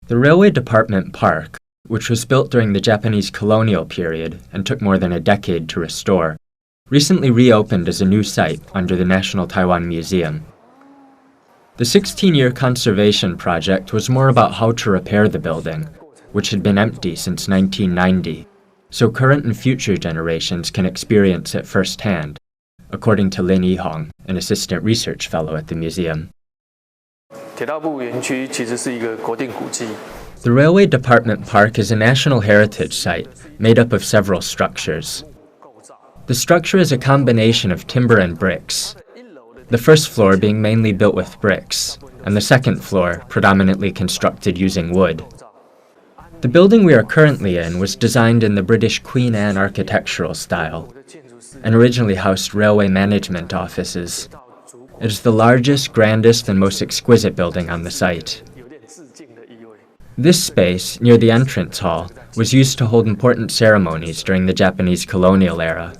The Railway Department Park, which was built during the Japanese colonial period and took more than a decade to restore, recently reopened as a new site under the National Taiwan Museum. The 16-year conservation project was more about how to repair the building, which had been empty since 1990, so current and future generations can experience it firsthand, according to Lin Yihong, an assistant research fellow at the museum. The Railway Department Park is a National Heritage Site made up of several structures. The structure is a combination of timber and bricks, the first floor being mainly built with bricks, and the second floor predominantly constructed using wood. The building we are currently in was designed in the British Queen Anne architectural style and originally housed railway management offices. It is the largest, grandest, and most exquisite building on the site. This space, near the entrance hall, was used to hold important ceremonies during the Japanese colonial era.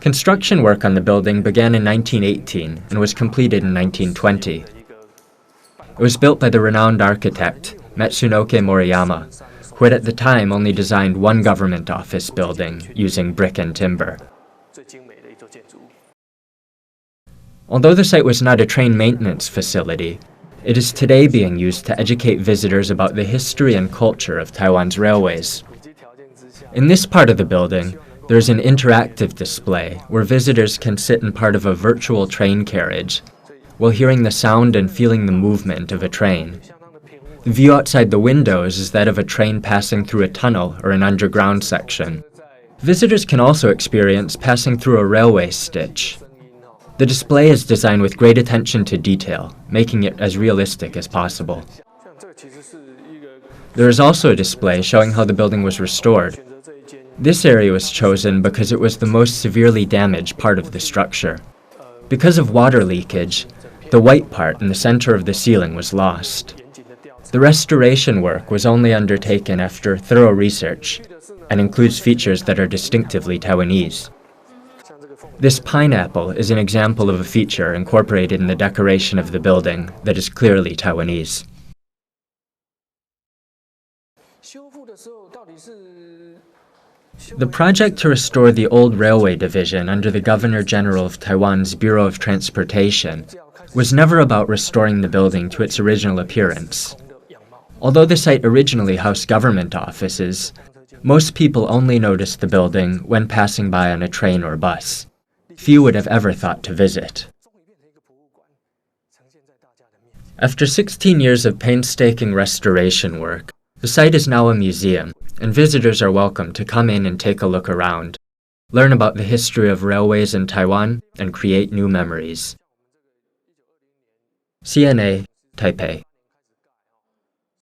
Construction work on the building began in 1918 and was completed in 1920. It was built by the renowned architect Matsunoke Moriyama, who had at the time only designed one government office building using brick and timber. Although the site was not a train maintenance facility, it is today being used to educate visitors about the history and culture of Taiwan's railways. In this part of the building, there is an interactive display where visitors can sit in part of a virtual train carriage while hearing the sound and feeling the movement of a train. The view outside the windows is that of a train passing through a tunnel or an underground section. Visitors can also experience passing through a railway stitch. The display is designed with great attention to detail, making it as realistic as possible. There is also a display showing how the building was restored. This area was chosen because it was the most severely damaged part of the structure. Because of water leakage, the white part in the center of the ceiling was lost. The restoration work was only undertaken after thorough research and includes features that are distinctively Taiwanese. This pineapple is an example of a feature incorporated in the decoration of the building that is clearly Taiwanese. The project to restore the old railway division under the Governor-General of Taiwan's Bureau of Transportation was never about restoring the building to its original appearance. Although the site originally housed government offices, most people only noticed the building when passing by on a train or bus. Few would have ever thought to visit. After 16 years of painstaking restoration work, the site is now a museum, and visitors are welcome to come in and take a look around, learn about the history of railways in Taiwan, and create new memories. CNA, Taipei.